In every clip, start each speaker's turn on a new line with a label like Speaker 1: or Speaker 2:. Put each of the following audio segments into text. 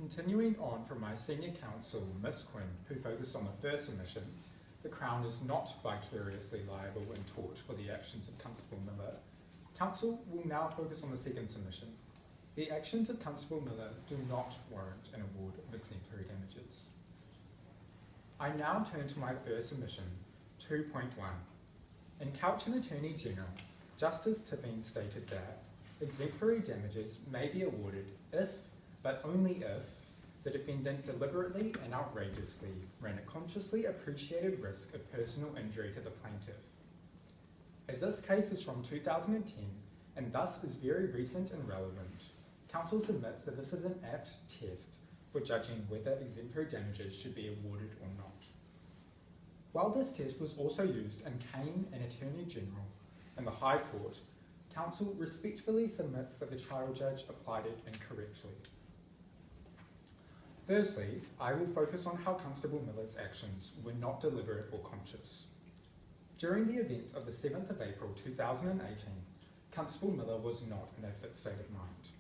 Speaker 1: Continuing on from my senior counsel, Miss Quinn, who focused on the first submission, the Crown is not vicariously liable in tort for the actions of Constable Miller. Counsel will now focus on the second submission. The actions of Constable Miller do not warrant an award of exemplary damages. I now turn to my first submission, 2.1. In Couch and Attorney General, Justice Tipping stated that exemplary damages may be awarded if, but only if, the defendant deliberately and outrageously ran a consciously appreciated risk of personal injury to the plaintiff. As this case is from 2010 and thus is very recent and relevant, counsel submits that this is an apt test for judging whether exemplary damages should be awarded or not. While this test was also used in Kane and Attorney General in the High Court, counsel respectfully submits that the trial judge applied it incorrectly. Firstly, I will focus on how Constable Miller's actions were not deliberate or conscious. During the events of the 7th of April 2018, Constable Miller was not in a fit state of mind.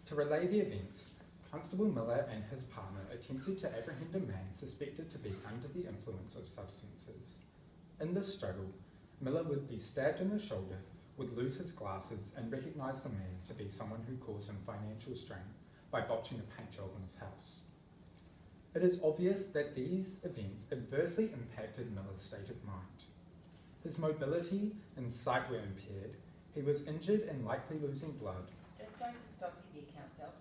Speaker 1: To relay the events, Constable Miller and his partner attempted to apprehend a man suspected to be under the influence of substances. In this struggle, Miller would be stabbed in the shoulder, would lose his glasses, and recognise the man to be someone who caused him financial strain by botching a paint job on his house. It is obvious that these events adversely impacted Miller's state of mind. His mobility and sight were impaired, he was injured and likely losing blood.
Speaker 2: Just going to stop you there, counsel.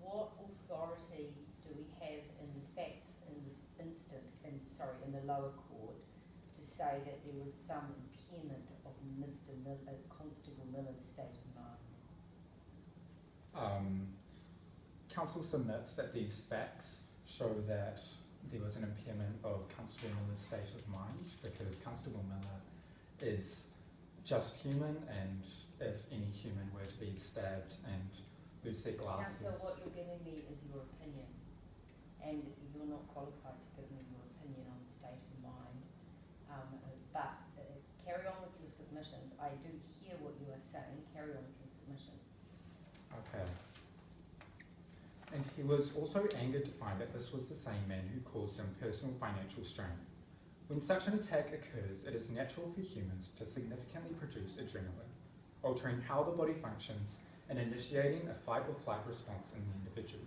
Speaker 2: What authority do we have in the facts in the lower court to say that there was some impairment of Mr. Miller, Constable Miller's state of mind?
Speaker 1: Counsel submits that these facts show that there was an impairment of Constable Miller's state of mind because Constable Miller is just human, and if any human were to be stabbed and lose their glasses...
Speaker 2: Counsel, what you're giving me is your opinion, and you're not qualified to give me your opinion on the state of mind, but carry on with your submissions. I do hear what you are saying. Carry on with your submission.
Speaker 1: Okay. And he was also angered to find that this was the same man who caused him personal financial strain. When such an attack occurs, it is natural for humans to significantly produce adrenaline, altering how the body functions and initiating a fight or flight response in the individual.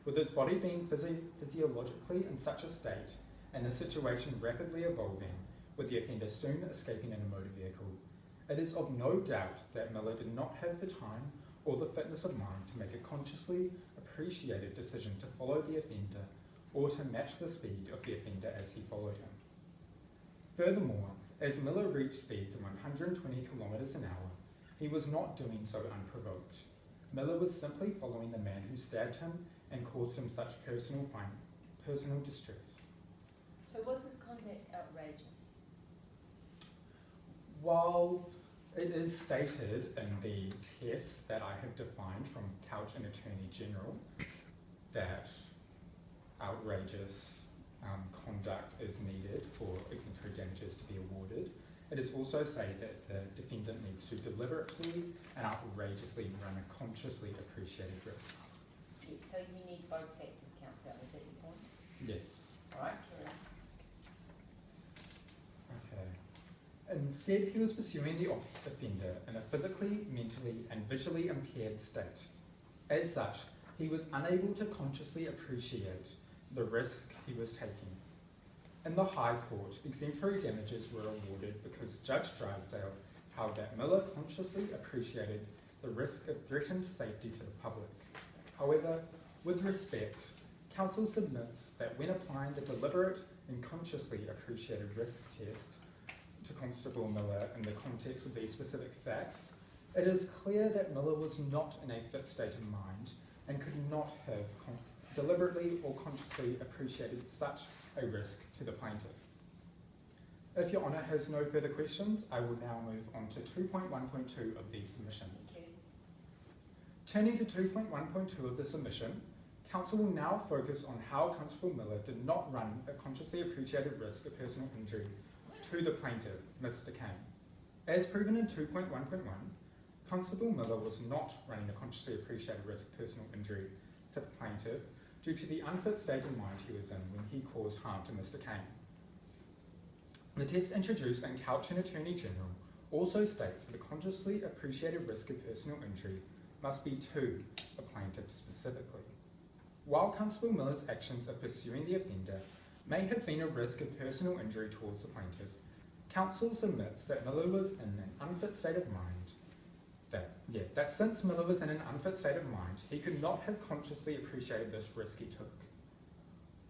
Speaker 1: With its body being physiologically in such a state and the situation rapidly evolving, with the offender soon escaping in a motor vehicle, it is of no doubt that Miller did not have the time or the fitness of mind to make a consciously appreciated decision to follow the offender or to match the speed of the offender as he followed him. Furthermore, as Miller reached speeds of 120 kilometres an hour, he was not doing so unprovoked. Miller was simply following the man who stabbed him and caused him such personal distress.
Speaker 2: So was his conduct outrageous?
Speaker 1: While it is stated in the test that I have defined from Couch and Attorney General that outrageous conduct is needed for exemplary damages to be awarded, it is also stated that the defendant needs to deliberately and outrageously run a consciously appreciated risk.
Speaker 2: Yeah, so you need both factors, counsel. Is that your point?
Speaker 1: Yes.
Speaker 2: All right, carry on.
Speaker 1: Okay. Instead, he was pursuing the offender in a physically, mentally, and visually impaired state. As such, he was unable to consciously appreciate the risk he was taking. In the High Court, exemplary damages were awarded because Judge Drysdale held that Miller consciously appreciated the risk of threatened safety to the public. However, with respect, counsel submits that when applying the deliberate and consciously appreciated risk test to Constable Miller in the context of these specific facts, it is clear that Miller was not in a fit state of mind and could not have deliberately or consciously appreciated such a risk to the plaintiff. If Your Honour has no further questions, I will now move on to 2.1.2 of the submission.
Speaker 2: Thank you.
Speaker 1: Turning to 2.1.2 of the submission, counsel will now focus on how Constable Miller did not run a consciously appreciated risk of personal injury to the plaintiff, Mr. Kane. As proven in 2.1.1, Constable Miller was not running a consciously appreciated risk of personal injury to the plaintiff due to the unfit state of mind he was in when he caused harm to Mr. Kane. The test introduced in Couch and Attorney General also states that a consciously appreciated risk of personal injury must be to a plaintiff specifically. While Constable Miller's actions of pursuing the offender may have been a risk of personal injury towards the plaintiff, counsel submits that Miller was in an unfit state of mind, that since Miller was in an unfit state of mind, he could not have consciously appreciated this risk he took.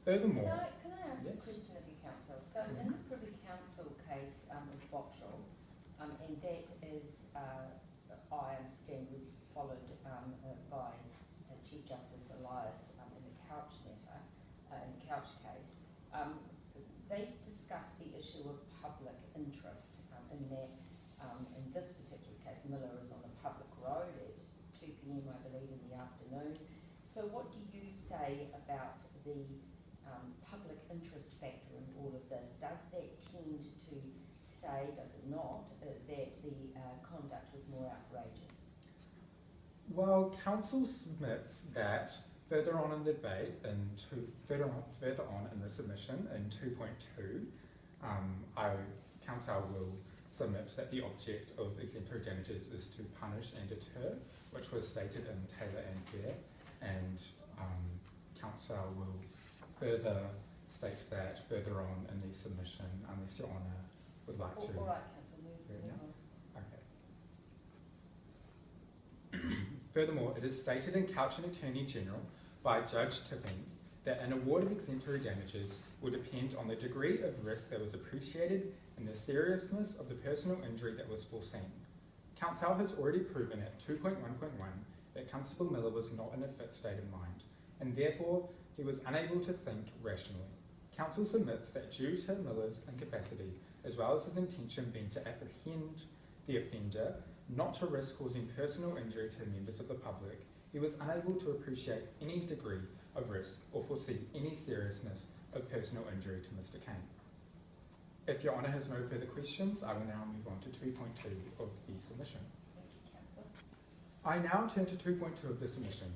Speaker 1: Furthermore,
Speaker 2: Can I ask a question of you, counsel? So in the Privy Council case of Bottrell, and that is, I understand, was followed by Chief Justice Elias in the Couch matter, in the Couch case, they discussed the issue of public interest in that, in this particular case, Miller is on a public road at 2 p.m, I believe, in the afternoon. So what do you say about the public interest factor in all of this? Does that tend to say, does it not, that the conduct was more outrageous?
Speaker 1: Well, counsel submits that further on in the debate, further on in the submission in 2.2, counsel will submit that the object of exemplary damages is to punish and deter, which was stated in Taylor and Bear, and counsel will further state that further on in the submission, unless Your Honour would like to.
Speaker 2: All right, counsel, move on.
Speaker 1: Okay. Furthermore, it is stated in Couch and Attorney General by Judge Tipping that an award of exemplary damages will depend on the degree of risk that was appreciated and the seriousness of the personal injury that was foreseen. Counsel has already proven at 2.1.1 that Constable Miller was not in a fit state of mind, and therefore he was unable to think rationally. Counsel submits that due to Miller's incapacity, as well as his intention being to apprehend the offender, not to risk causing personal injury to members of the public, he was unable to appreciate any degree of risk or foresee any seriousness of personal injury to Mr. Kane. If Your Honour has no further questions, I will now move on to 2.2 of the submission.
Speaker 2: Thank you, counsel.
Speaker 1: I now turn to 2.2 of the submission.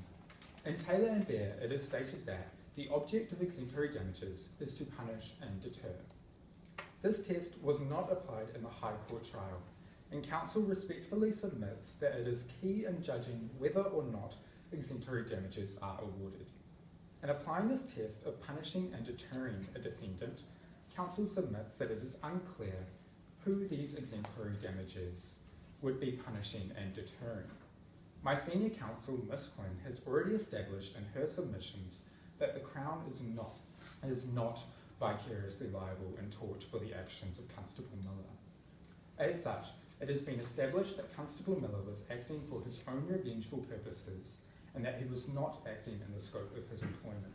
Speaker 1: In Taylor and Bear, it is stated that the object of exemplary damages is to punish and deter. This test was not applied in the High Court trial, and counsel respectfully submits that it is key in judging whether or not exemplary damages are awarded. In applying this test of punishing and deterring a defendant, counsel submits that it is unclear who these exemplary damages would be punishing and deterring. My senior counsel, Ms. Quinn, has already established in her submissions that the Crown is not vicariously liable in tort for the actions of Constable Miller. As such, it has been established that Constable Miller was acting for his own revengeful purposes and that he was not acting in the scope of his employment.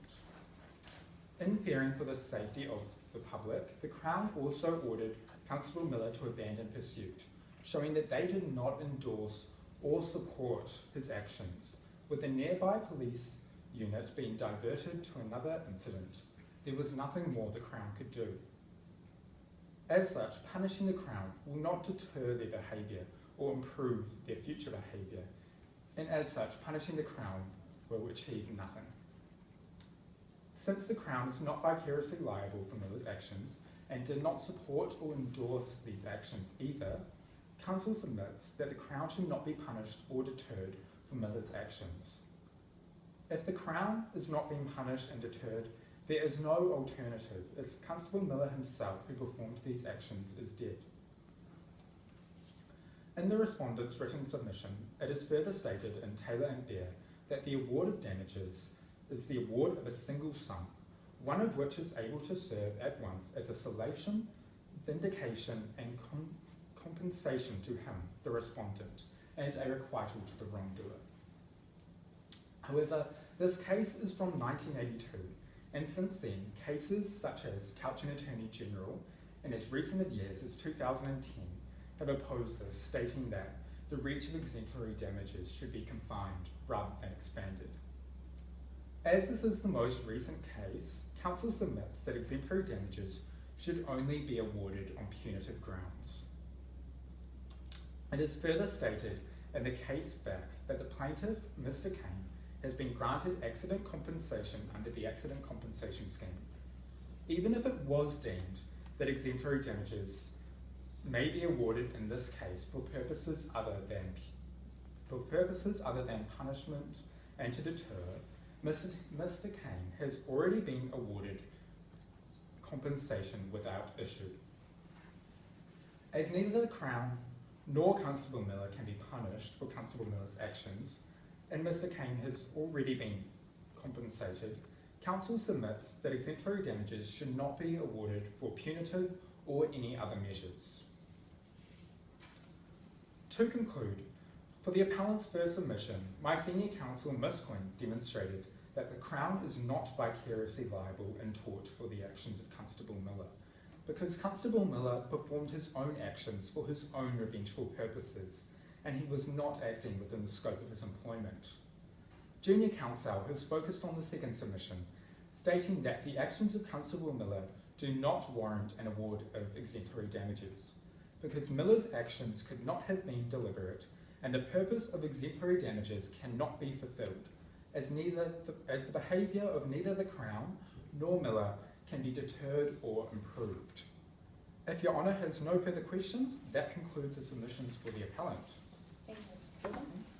Speaker 1: In fearing for the safety of the public, the Crown also ordered Constable Miller to abandon pursuit, showing that they did not endorse or support his actions. With the nearby police unit being diverted to another incident, there was nothing more the Crown could do. As such, punishing the Crown will not deter their behaviour or improve their future behaviour, and as such, punishing the Crown will achieve nothing. Since the Crown is not vicariously liable for Miller's actions and did not support or endorse these actions either, counsel submits that the Crown should not be punished or deterred for Miller's actions. If the Crown is not being punished and deterred, there is no alternative, as Constable Miller himself, who performed these actions, is dead. In the respondent's written submission, it is further stated in Taylor and Bear that the award of damages is the award of a single sum, one of which is able to serve at once as a solation, vindication, and compensation to him, the respondent, and a requital to the wrongdoer. However, this case is from 1982, and since then, cases such as Couch and Attorney General, and as recent of years as 2010, have opposed this, stating that the reach of exemplary damages should be confined rather than expanded. As this is the most recent case, counsel submits that exemplary damages should only be awarded on punitive grounds. It is further stated in the case facts that the plaintiff, Mr. Kane, has been granted accident compensation under the Accident Compensation Scheme. Even if it was deemed that exemplary damages may be awarded in this case for purposes other than punishment and to deter, Mr. Kane has already been awarded compensation without issue. As neither the Crown nor Constable Miller can be punished for Constable Miller's actions, and Mr. Kane has already been compensated, Council submits that exemplary damages should not be awarded for punitive or any other measures. To conclude, for the appellant's first submission, my senior counsel, Miss Quinn, demonstrated that the Crown is not vicariously liable in tort for the actions of Constable Miller, because Constable Miller performed his own actions for his own revengeful purposes, and he was not acting within the scope of his employment. Junior counsel has focused on the second submission, stating that the actions of Constable Miller do not warrant an award of exemplary damages, because Miller's actions could not have been deliberate, and the purpose of exemplary damages cannot be fulfilled, as the behaviour of neither the Crown nor Miller can be deterred or improved. If Your Honour has no further questions, that concludes the submissions for the appellant.